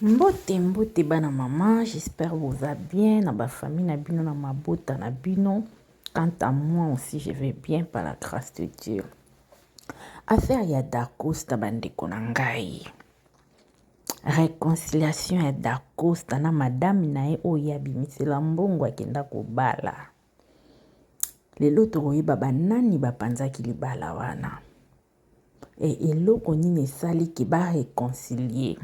Mbote bana maman, j'espère vous allez bien, na ba famille na bino na mabota na bino. Quant à moi aussi, je vais bien par la grâce de Dieu. Affaire ya Dacosta bandeko na ngai. Réconciliation ya Dacosta na madame na ye oyo abimisela mbongo akenda kobala. Lelo tokoyeba banani bapanzaki libala wana. Eloko nini esali ki ba réconcilier.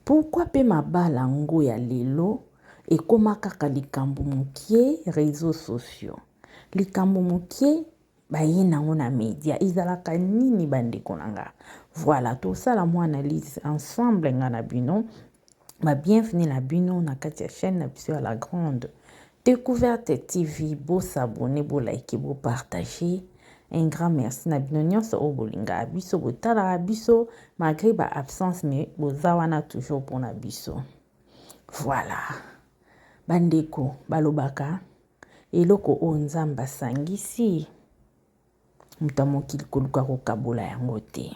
Pourquoi pe mabala ngo ya lelo ekoma kaka likambo mokie réseaux sociaux. Likambo mokie baye nango na média ezalaka nini bandeko nanga. Voilà, tout ça la mo analyse ensemble nga na bino. Ba bienvenue na bino na kati ya chaîne na biso ya la grande découverte TV. Bo s'abonner, bo like, bo partager. Un grand merci na bino nyonso o bolinga biso botala biso malgré ba absence mais bozawana toujours pour na biso. Voilà. Bandeko balobaka eloko o nzamba sangisi muta mokili koluka kokabola yango te.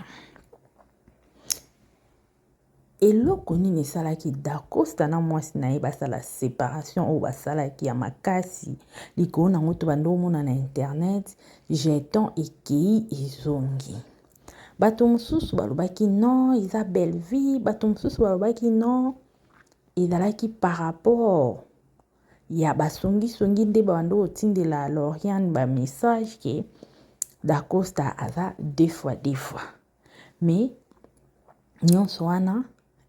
Eloko nini esalaki Dacosta na mwasi na ye basala séparation oyo basalaki ya makasi likolo nango to bando omona na internet jeton ekei ezongi. Bato mosusu balobaki non eza belle vie, bato mosusu balobaki non ezalaki par rapport ya basongi nde bando otindela Lauriane ba message ke Dacosta aza deux fois. Mais nyonso wana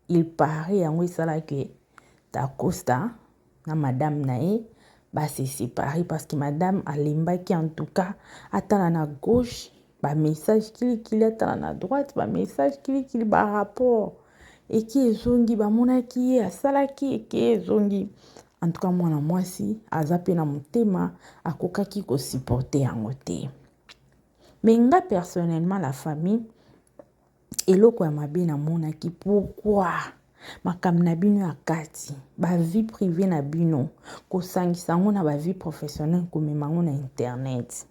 il paraît yango esala ke Dacosta na madame na ye ba se séparer parce que madame alembaki en tout cas atala na gauche ba message kili atala na droite ba message kili ba rapport eki ezongi bamonaki ye asalaki eki ezongi. En tout cas mwana mwasi aza pe na motema akokaki ko supporter yango te. Mais nga personnellement la famille eloko ya mabe na monaki pourquoi makambo na bino ya kati ba vie privée na bino kosangisa ngo na ba vie professionnelle komema ngo na internet.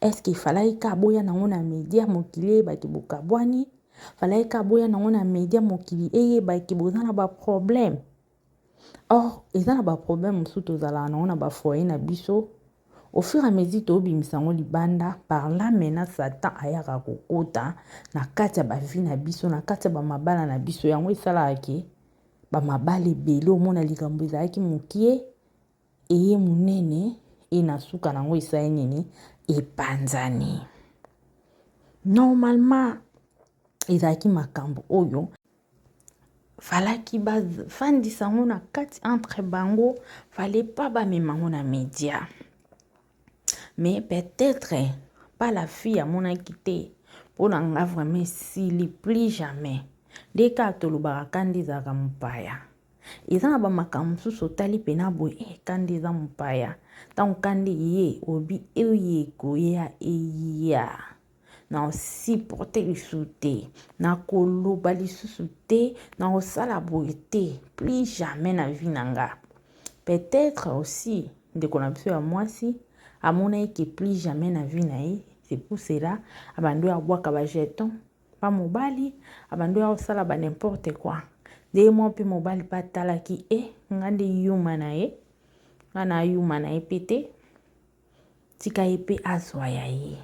Est-ce qu'il fallait ka boya nango na média mokili baki bokabwani fallait ka boya nango na média mokili baki bozana ba problème. Or ezana ba problème musu tozala nango na ba foyer na biso. Au fur et à mesure to bimisango libanda par là maintenant Satan ayaka kokota na kati ya ba vie na biso na kati ya ba mabala na biso yango esala ke ba mabala ebele omona likambo ezalaki mokie eye munene na suka nango esali nini epanzani. Normalement ezalaki makambo oyo falaki ba fandisa ngo na kati entre bango fallait pas ba memango na média. Mais peut-être pas la fille à mon akité pour n'en vraiment s'il plus jamais des cartes le barakandi za kampaya ils en ba makambo sotali pena boy kandi za mpaya tant kandi ye obi ye ko ya ya na aussi porter le souté na koloba li souté na osala boité plus jamais na vie nanga. Peut-être aussi de qu'on a besoin à moi si à mon avis que plus jamais na vie naï. C'est pour cela abando ya boaka ba jeton pas mobali abando ya osala ba n'importe quoi de mo pe mobali pa talaki ngande yuma nae ngana yuma nae pété tika épée azwa ya ye.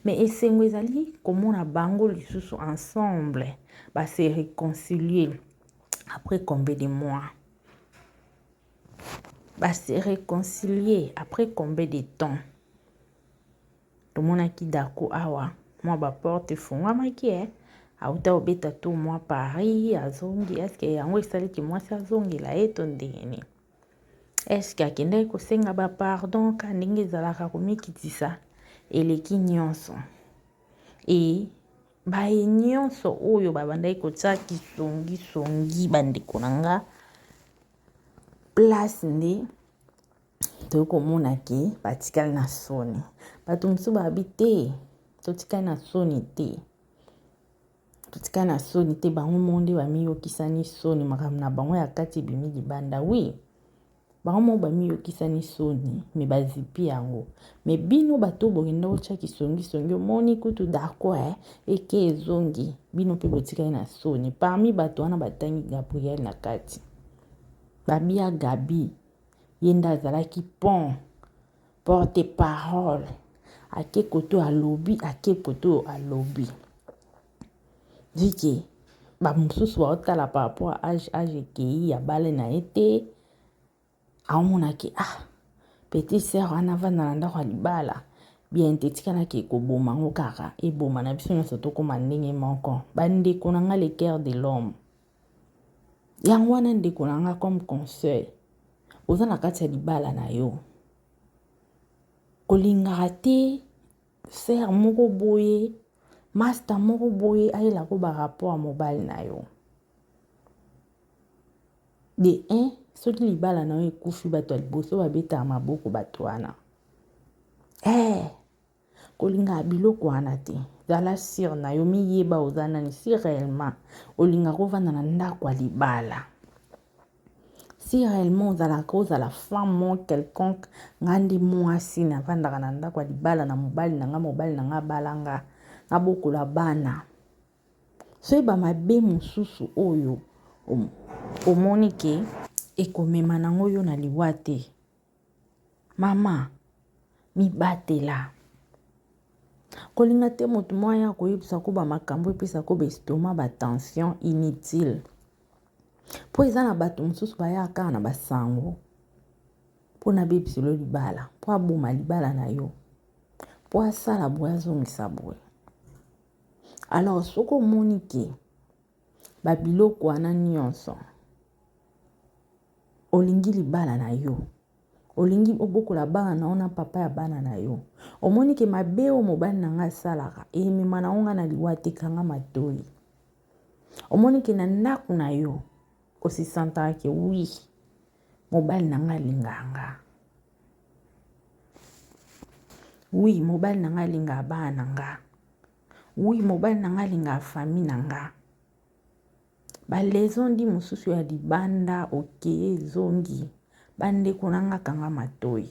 Mais esengo ezali komona bango lisusu ensemble ba se réconcilier après combien de mois ba se réconcilier après combien de temps. Tout le monde qui d'accord awa moi ba porte fungwamaki auta obeta tout moi Paris azongi est-ce que yango esali ki moi sa zongi la eto ndeni est-ce que akende ko senga ba pardon ka ndenge ezalaka komikitisa eleki nyonso ba nyonso oyo babandai kotia kisongi bandeko nanga place nde tokomona ke batikali na soni bato mosusu babite totikali na soni te bango monde bamiyokisani soni makambo na bango ya kati bimi libanda oui bango bamiyokisani soni me bazipi yango me bino bato bokenda otya kisongisongi omoni kutu dako eke ezongi bino mpe botikali na soni parmi bato wana batangi Gabriel na kati babia Gabi ye nde azalaki pont porte parole ake koto alobi dike bamosusu baotala par rapport à age ekei ya bale na ye te aomonaki petit sœur wana avanda na ndako ya libala bien te tikanaki ekoboma ngo kaka eboma na biso nyonso tokóma ndenge moko bandeko na nga le cœur de l'homme yango wana ndeko na nga comme conseil oza na kati ya libala na yo kolingaka te sœur moko boye master moko boye ayelako barapport ya mobali na yo de 1 soki libala na yo ekufi bato ya liboso babetaka maboko bato wana kolingaka biloko wana te zala sire na yo miyeba oza nani si réellement olingaka ovanda na ndako ya libala si réellement ozala femme moko quelconque nga nde mwasi navandaka na ndako ya libala na mobali na nga balanga nabokola bana soyeba mabe mosusu oyo omoni ke ekomema nango yo na liwa te mama mibatela kolinga te moto moya koyebisa ko bamakambo epesa ko bestoma batension inutile po eza na bato mosusu bayaka na basango mpo nabebiselo libala po aboma libala na yo po asala boye azongisa boye alors soki omoni ke babiloko wana nyonso olingi libala na yo olingi obokola bana na ona papa ya bana na yo omoni ke mabe o mobali na nga asalaka emema na onga na liwa tekanga matoi omoni ke na ndako na yo osisantaka ke wi mobali na nga alinganga wi mobali na nga alingaka bana na nga wi mobali na nga alingaka famille na nga balezo ndi mosusu ya libanda okeye ezongi bandeko na nga kanga matoi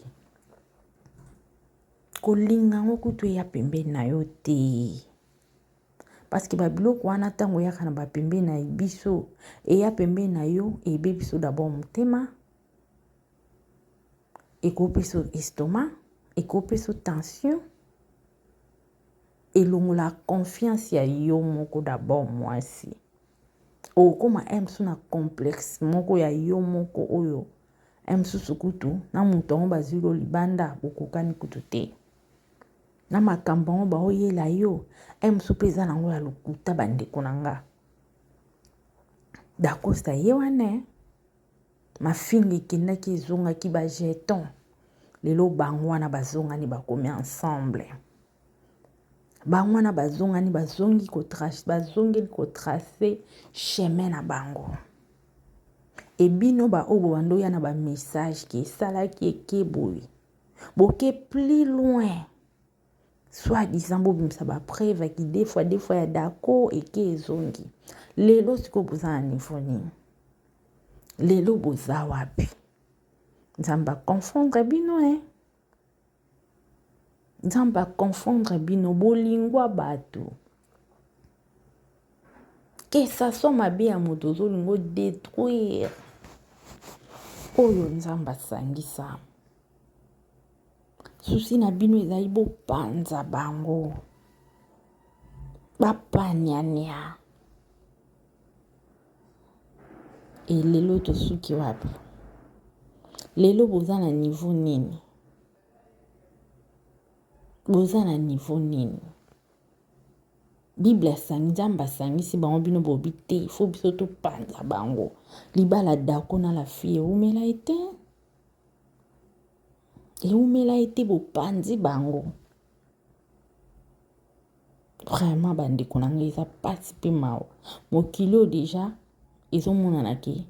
kolinga ngo kutu eya pembeni na yo te parce que babiloko wana ntango eyaka na bapembeni na biso eya pembeni na yo ebe biso d'abord motema ekopesa estomac ekopesa tension elongola confiance ya yo moko d'abord mwasi okoma mosusu na complexe moko ya yo moko oyo mosusu kutu na moto yango bazwilo libanda bokokani kutu te na makambo yango baoyela yo mosusu mpe eza nango ya lokuta bandeko na nga dakosta ye wana mafinga ekendaki ezongaki bajeton lelo bango wana bazongani bakomi ensemble bango wana bazongeli kotrace chemin na bango ebino baoyo bobandoya na bamessage ke esalaki ekeboye boke plus loin soit disant bobimisa bapreuve ki des fois ya dako eke ezongi lelo siko boza na niveau nini lelo boza wapi nzambe akonfondre bino nzambe akonfondre bino bolingwa bato ke ça soit mabe ya moto ozolingo détruire oyo nzambe asangisa susi na bino ezali bopanza bango bapaniania elelo tosuki wapi lelo boza na niveau nini bible asangi nzambe asangisi bango bino bobi te fo biso topanza bango libala dako na la fille eumela ete bopanzi bango vraiment bandeko na ngai eza pasi mpe mawa mokili oyo deja ezomonana ke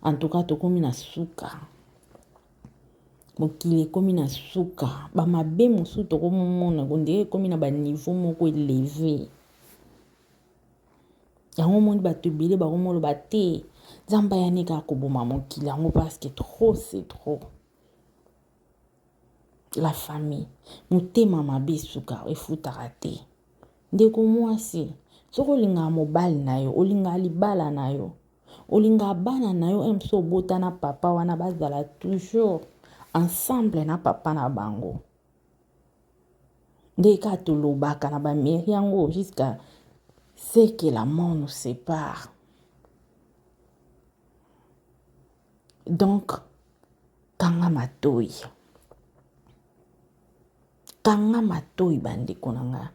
en tout cas tokomi na suka mokili ekomi na suka bamabe mosusu tokomomona kondeke ekomi na baniveau moko eleve yango moni bato ebele bakomoloba te nzambe ayani kaka koboma mokili yango parce que trop c'est trop. La famille motema mabe esuka efutaka te. Ndeko mwasi soki olingaka mobali na yo olingaka libala na yo olingaka bana na yo mso obotana papa wana bazala toujours ensemble na papa na bango. Nde ka tolobaka na bameri yango jusqu'à ce que la mort nous sépare. Donc kanga matoi bandeko na nga.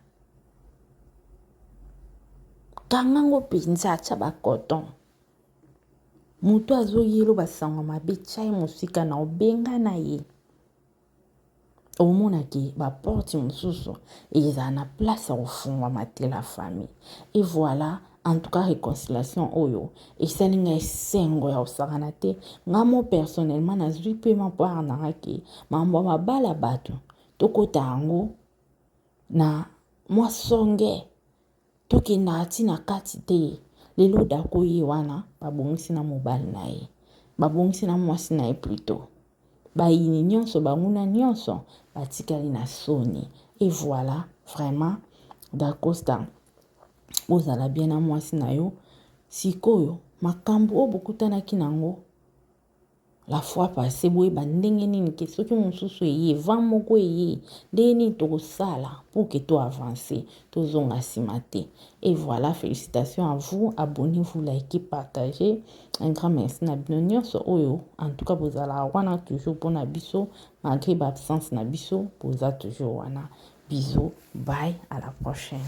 Kanga ngo penza acha bakoton. Mutu azoyelo basango mabe tshai musika na obenga na ye. Omona ki ba porte mususu eza na place au fond mate la famille. Et voilà, en tout cas réconciliation oyo et salinga esengo ya osakana te. Ngamo personnellement na zui pe mapoir na ngaki mambo mabala bato tokota yango na mwa songe tokenda ati na kati te. Lelo dako ye wana babongisi na mobali na ye babongisi na mwasi na ye plutôt bayini nyonso banguna nyonso batikali na soni. Et voilà, vraiment Dacosta ozala bien na mwasi na yo sikoyo makambo o bokutanaki nango la fois passée boye bandenge nini ke soki mosusu eye vent moko eye ndeni tokosala pour que to avancer tozonga nsima te. Et voilà, félicitations à vous, abonnez-vous, likez, partagez. Un grand merci na bino nyonso oyo en tout cas bozala wana toujours pour na biso malgré l'absence na biso boza toujours wana. Bisous, bye, à la prochaine.